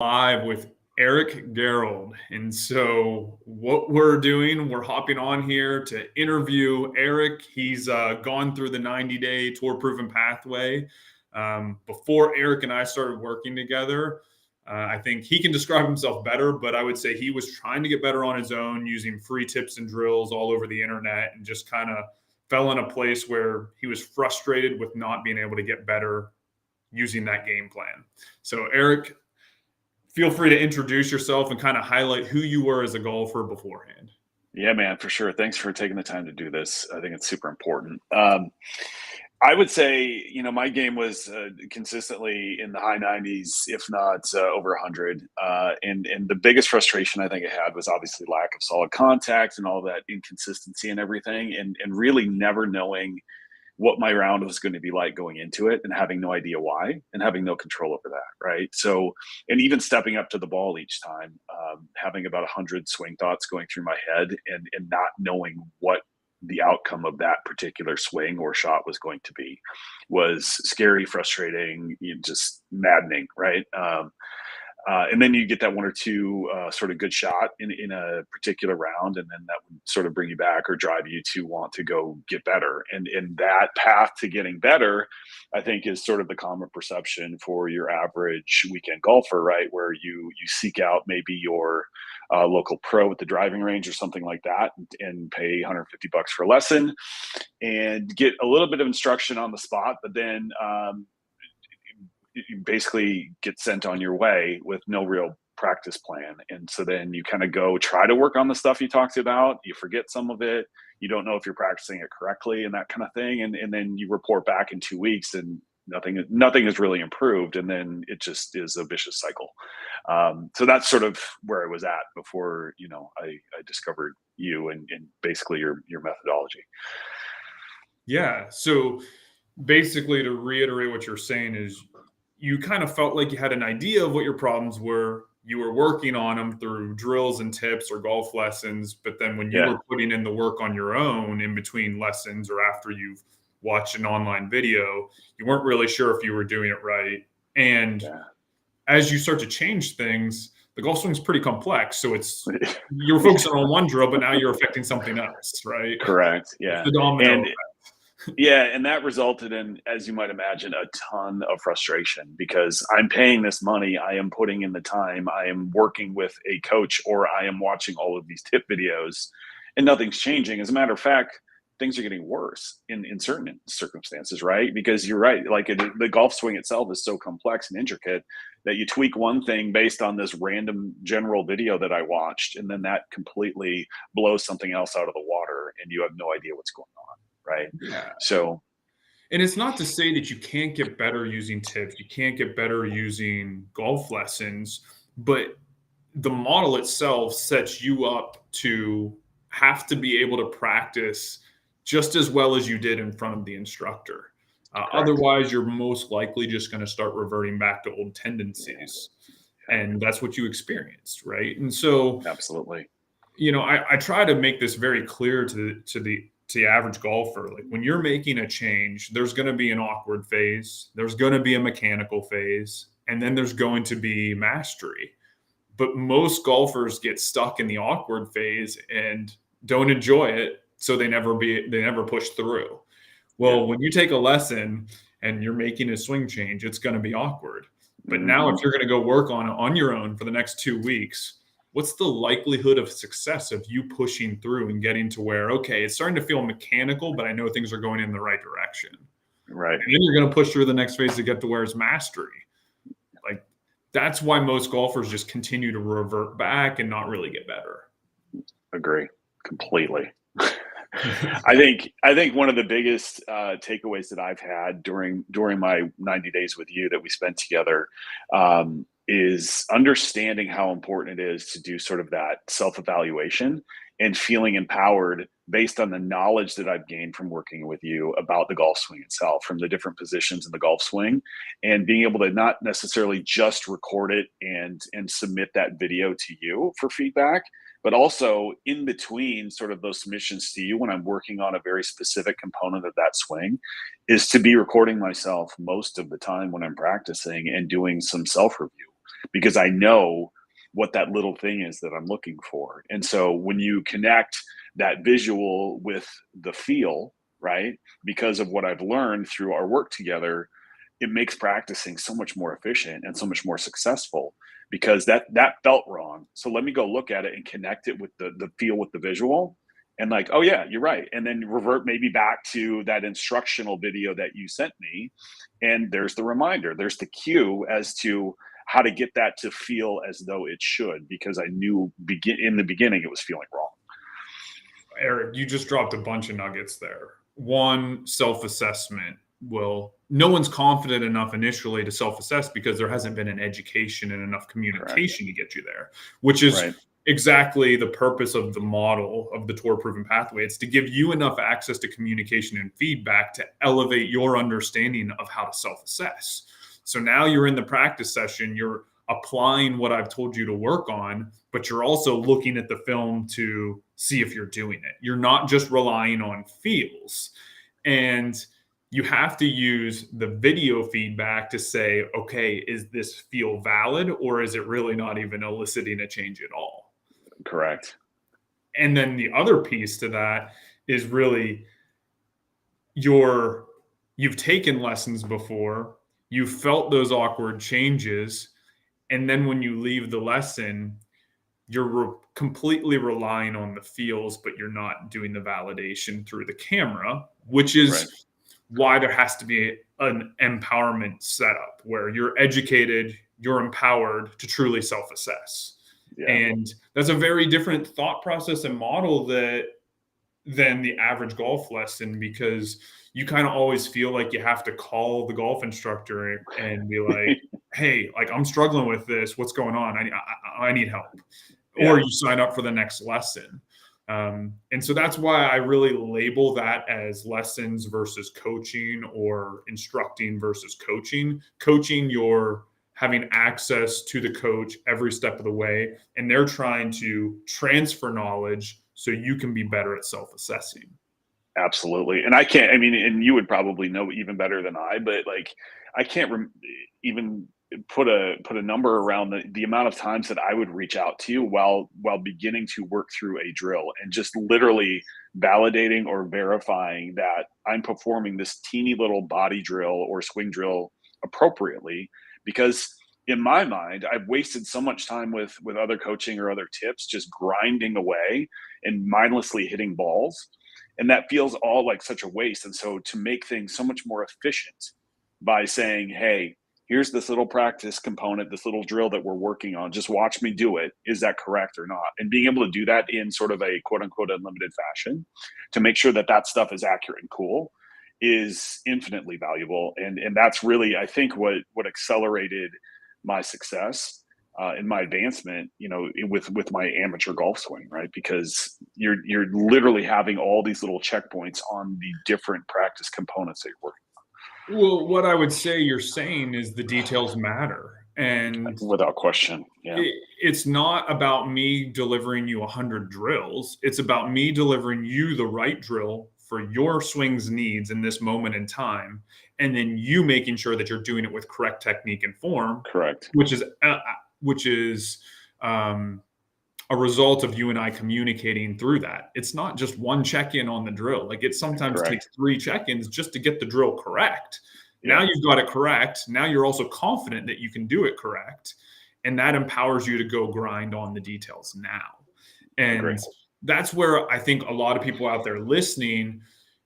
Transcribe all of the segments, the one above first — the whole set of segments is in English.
Live with Eric Gerold. And so, what we're doing, we're hopping on here to interview Eric. He's gone through the 90-day tour proven pathway. Before Eric and I started working together, I think he can describe himself better, but I would say he was trying to get better on his own using free tips and drills all over the internet and just kind of fell in a place where he was frustrated with not being able to get better using that game plan. So, Eric, feel free to introduce yourself and kind of highlight who you were as a golfer beforehand. Yeah, man, for sure. Thanks for taking the time to do this. I think it's super important. I would say, my game was consistently in the high 90s, if not over 100. And the biggest frustration I think I had was obviously lack of solid contact and all that inconsistency and everything, and really never knowing what my round was going to be like going into it and having no idea why and having no control over that. Right. So, and even stepping up to the ball each time, having about 100 swing thoughts going through my head and not knowing what the outcome of that particular swing or shot was going to be was scary, frustrating, just maddening. Right. And then you get that one or two sort of good shot in a particular round, and then that would sort of bring you back or drive you to want to go get better. And that path to getting better, I think, is sort of the common perception for your average weekend golfer, right? Where you seek out maybe your local pro at the driving range or something like that, and pay $150 for a lesson and get a little bit of instruction on the spot, but then you basically get sent on your way with no real practice plan. And so then you kind of go try to work on the stuff you talked about. You forget some of it. You don't know if you're practicing it correctly and that kind of thing. And then you report back in 2 weeks and nothing has really improved. And then it just is a vicious cycle. So that's sort of where I was at before, I discovered you and basically your methodology. Yeah. So basically, to reiterate what you're saying is you kind of felt like you had an idea of what your problems were. You were working on them through drills and tips or golf lessons. But then when you Yeah. were putting in the work on your own in between lessons or after you've watched an online video, you weren't really sure if you were doing it right. And Yeah. as you start to change things, the golf swing is pretty complex. So you're focusing on one drill, but now you're affecting something else, right? Correct. Yeah. The domino And effect. yeah, and that resulted in, as you might imagine, a ton of frustration because I'm paying this money, I am putting in the time, I am working with a coach, or I am watching all of these tip videos, and nothing's changing. As a matter of fact, things are getting worse in certain circumstances, right? Because you're right, like the golf swing itself is so complex and intricate that you tweak one thing based on this random general video that I watched, and then that completely blows something else out of the water, and you have no idea what's going on. Right. Yeah. So, And it's not to say that you can't get better using tips, you can't get better using golf lessons, but the model itself sets you up to have to be able to practice just as well as you did in front of the instructor. correct. Otherwise, you're most likely just going to start reverting back to old Yeah, tendencies. And that's what you experienced, right? And so, absolutely. I try to make this very clear to the average golfer. Like when you're making a change, there's going to be an awkward phase, there's going to be a mechanical phase, and then there's going to be mastery. But most golfers get stuck in the awkward phase and don't enjoy it, so they never push through. Yeah. Well, when you take a lesson and you're making a swing change, it's going to be awkward. But now, Hmm. if you're going to go work on it on your own for the next 2 weeks, what's the likelihood of success of you pushing through and getting to where, okay, it's starting to feel mechanical, but I know things are going in the right direction. Right. And then you're going to push through the next phase to get to where it's mastery. Like that's why most golfers just continue to revert back and not really get better. Agree completely. I think one of the biggest takeaways that I've had during my 90 days with you that we spent together is understanding how important it is to do sort of that self-evaluation and feeling empowered based on the knowledge that I've gained from working with you about the golf swing itself, from the different positions in the golf swing, and being able to not necessarily just record it and submit that video to you for feedback, but also in between sort of those submissions to you when I'm working on a very specific component of that swing, is to be recording myself most of the time when I'm practicing and doing some self review. because I know what that little thing is that I'm looking for. And so when you connect that visual with the feel, right? Because of what I've learned through our work together, it makes practicing so much more efficient and so much more successful because that felt wrong. So let me go look at it and connect it with the feel with the visual and like, oh yeah, you're right. And then revert maybe back to that instructional video that you sent me. And there's the reminder, there's the cue as to how to get that to feel as though it should, because I knew in the beginning it was feeling wrong. Eric, you just dropped a bunch of nuggets there. One, self-assessment. Well, no one's confident enough initially to self-assess because there hasn't been an education and enough communication to get you there, which is Right. exactly the purpose of the model of the tour proven pathway. It's to give you enough access to communication and feedback to elevate your understanding of how to self-assess. So now you're in the practice session, you're applying what I've told you to work on, but you're also looking at the film to see if you're doing it. You're not just relying on feels. And you have to use the video feedback to say, okay, is this feel valid or is it really not even eliciting a change at all? Correct. And then the other piece to that is really you've taken lessons before, you've felt those awkward changes, and then when you leave the lesson, you're completely relying on the feels, but you're not doing the validation through the camera, which is why there has to be an empowerment setup where you're educated, you're empowered to truly self-assess. Yeah. And that's a very different thought process and model than the average golf lesson, because you kind of always feel like you have to call the golf instructor and be like, hey, like I'm struggling with this. What's going on? I need help. Yeah. Or you sign up for the next lesson. And so that's why I really label that as lessons versus coaching, or instructing versus coaching. Coaching, you're having access to the coach every step of the way, and they're trying to transfer knowledge so you can be better at self-assessing. Absolutely. And I can't, I mean, and you would probably know even better than I, but like, I can't even put a number around the amount of times that I would reach out to you while beginning to work through a drill and just literally validating or verifying that I'm performing this teeny little body drill or swing drill appropriately. Because in my mind, I've wasted so much time with other coaching or other tips, just grinding away and mindlessly hitting balls. And that feels all like such a waste. And so to make things so much more efficient by saying, hey, here's this little practice component, this little drill that we're working on, just watch me do it. Is that correct or not? And being able to do that in sort of a quote unquote unlimited fashion to make sure that that stuff is accurate and cool is infinitely valuable. And that's really, I think, what accelerated my success in my advancement, you know, with my amateur golf swing, right? Because you're literally having all these little checkpoints on the different practice components that you're working on. Well, what I would say you're saying is the details matter. And Without question. Yeah. it's not about me delivering you 100 drills. It's about me delivering you the right drill for your swing's needs in this moment in time. And then you making sure that you're doing it with correct technique and form, Correct. which is a result of you and I communicating through that. It's not just one check-in on the drill. Like it sometimes takes 3 check-ins just to get the drill correct. Yeah. Now you've got it correct. Now you're also confident that you can do it correct. And that empowers you to go grind on the details now. And that's where I think a lot of people out there listening,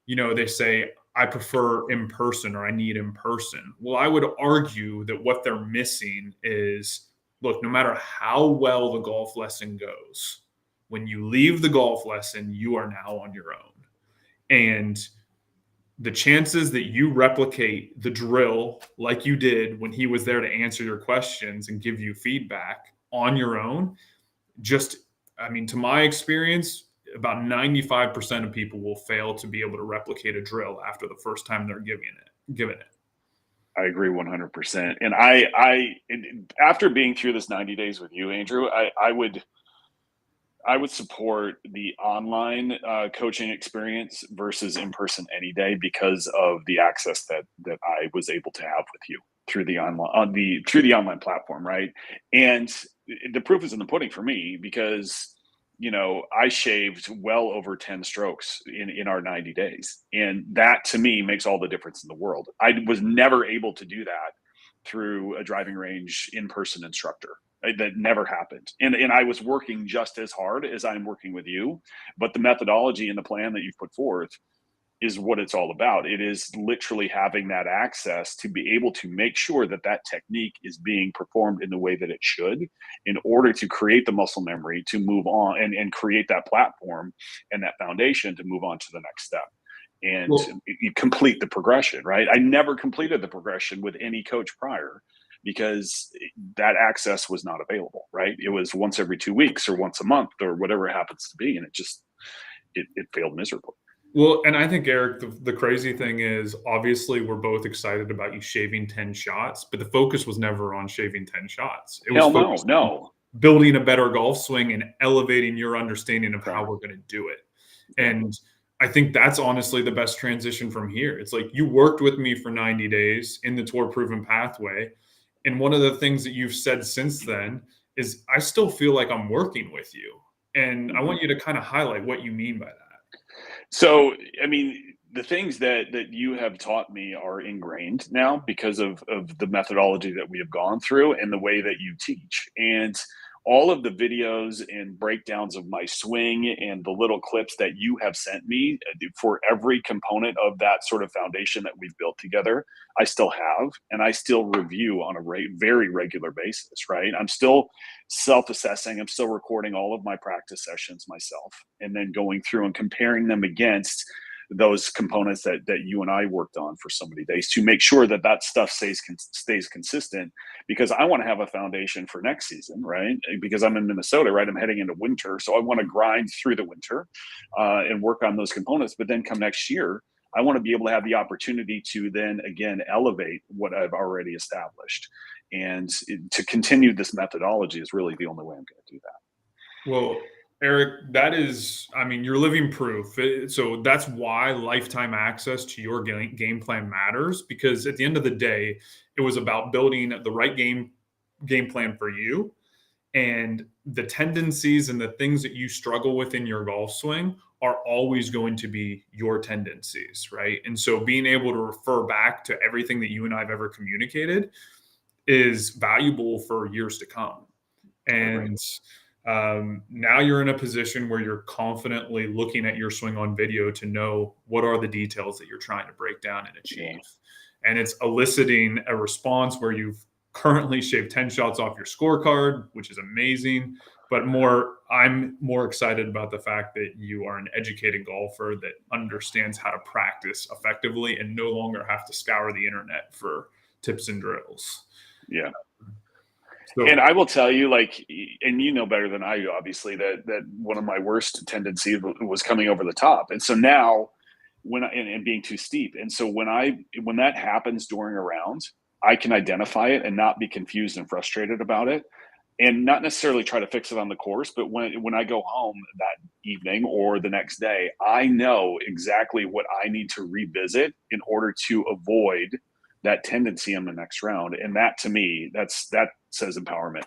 you know, they say, I prefer in person or I need in person. Well, I would argue that what they're missing is, look, no matter how well the golf lesson goes, when you leave the golf lesson, you are now on your own. And the chances that you replicate the drill like you did when he was there to answer your questions and give you feedback on your own, just, I mean, to my experience, about 95% of people will fail to be able to replicate a drill after the first time they're given it. I agree 100%. And after being through this 90 days with you, Andrew, I would support the online coaching experience versus in person any day because of the access that I was able to have with you. through the online platform, right? And the proof is in the pudding for me because I shaved well over 10 strokes in our 90 days. And that to me makes all the difference in the world. I was never able to do that through a driving range in-person instructor. That never happened. And I was working just as hard as I'm working with you, but the methodology and the plan that you've put forth is what it's all about. It is literally having that access to be able to make sure that that technique is being performed in the way that it should in order to create the muscle memory to move on and create that platform and that foundation to move on to the next step and Well, you complete the progression, right? I never completed the progression with any coach prior because that access was not available, right? It was once every 2 weeks or once a month or whatever it happens to be. And it failed miserably. Well, and I think, Eric, the crazy thing is, obviously, we're both excited about you shaving 10 shots, but the focus was never on shaving 10 shots. It was Hell no, focused on no. building a better golf swing and elevating your understanding of how Correct. we're going to do it. Yeah. And I think that's honestly the best transition from here. It's like you worked with me for 90 days in the Tour Proven Pathway. And one of the things that you've said since then is, I still feel like I'm working with you. And I want you to kind of highlight what you mean by that. So, I mean, the things that you have taught me are ingrained now because of the methodology that we have gone through and the way that you teach. And all of the videos and breakdowns of my swing and the little clips that you have sent me for every component of that sort of foundation that we've built together, I still have, and I still review on a very regular basis, right? I'm still self-assessing. I'm still recording all of my practice sessions myself and then going through and comparing them against those components that you and I worked on for so many days to make sure that that stuff stays consistent, because I want to have a foundation for next season, right? Because I'm in Minnesota, right? I'm heading into winter, so I want to grind through the winter and work on those components. But then come next year, I want to be able to have the opportunity to then again elevate what I've already established, and to continue this methodology is really the only way I'm going to do that. Well, Eric, that is, I mean, you're living proof. So that's why lifetime access to your game plan matters, because at the end of the day, it was about building the right game plan for you, and the tendencies and the things that you struggle with in your golf swing are always going to be your tendencies, right? And so being able to refer back to everything that you and I've ever communicated is valuable for years to come. And now you're in a position where you're confidently looking at your swing on video to know what are the details that you're trying to break down and achieve. Yeah. And it's eliciting a response where you've currently shaved 10 shots off your scorecard, which is amazing. But I'm more excited about the fact that you are an educated golfer that understands how to practice effectively and no longer have to scour the internet for tips and drills. Yeah. So, and I will tell you, like, and you know better than I do, obviously, that one of my worst tendencies was coming over the top. And so now and being too steep. And so when that happens during a round, I can identify it and not be confused and frustrated about it, and not necessarily try to fix it on the course. But when I go home that evening or the next day, I know exactly what I need to revisit in order to avoid that tendency in the next round. And that, to me, that says empowerment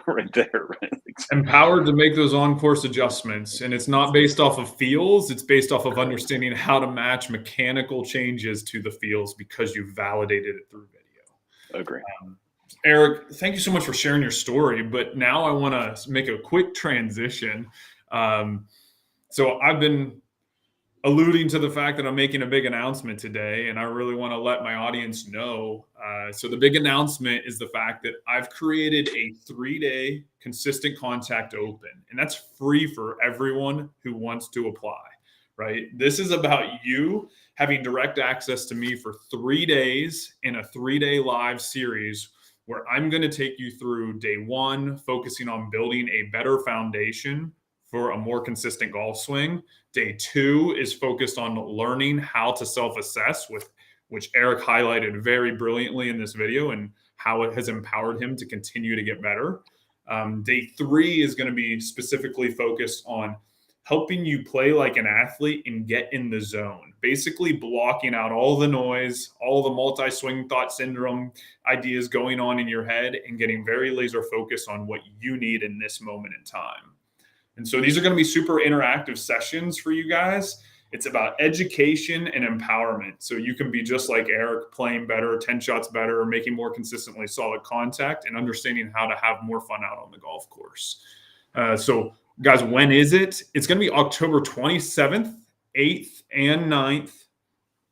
right there. Right? Empowered to make those on-course adjustments. And it's not based off of feels. It's based off of understanding how to match mechanical changes to the feels because you validated it through video. Agree. Eric, thank you so much for sharing your story. But now I want to make a quick transition. So I've been alluding to the fact that I'm making a big announcement today, and I really want to let my audience know. So the big announcement is the fact that I've created a 3-day consistent contact open, and that's free for everyone who wants to apply, right? This is about you having direct access to me for 3 days in a 3-day live series where I'm going to take you through day 1, focusing on building a better foundation for a more consistent golf swing. Day 2 is focused on learning how to self-assess, which Eric highlighted very brilliantly in this video, and how it has empowered him to continue to get better. Day 3 is going to be specifically focused on helping you play like an athlete and get in the zone, basically blocking out all the noise, all the multi-swing thought syndrome ideas going on in your head, and getting very laser focused on what you need in this moment in time. And so these are going to be super interactive sessions for you guys. It's about education and empowerment. So you can be just like Eric, playing better, 10 shots better, making more consistently solid contact, and understanding how to have more fun out on the golf course. So guys, when is it? It's going to be October 27th, 8th, and 9th,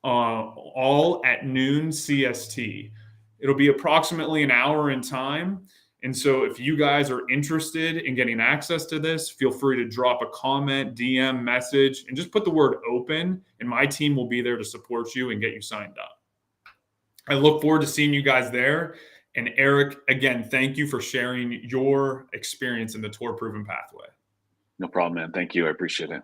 all at noon CST. It'll be approximately an hour in time. And so if you guys are interested in getting access to this, feel free to drop a comment, DM, message, and just put the word open, and my team will be there to support you and get you signed up. I look forward to seeing you guys there. And Eric, again, thank you for sharing your experience in the Tour Proven Pathway. No problem, man. Thank you. I appreciate it.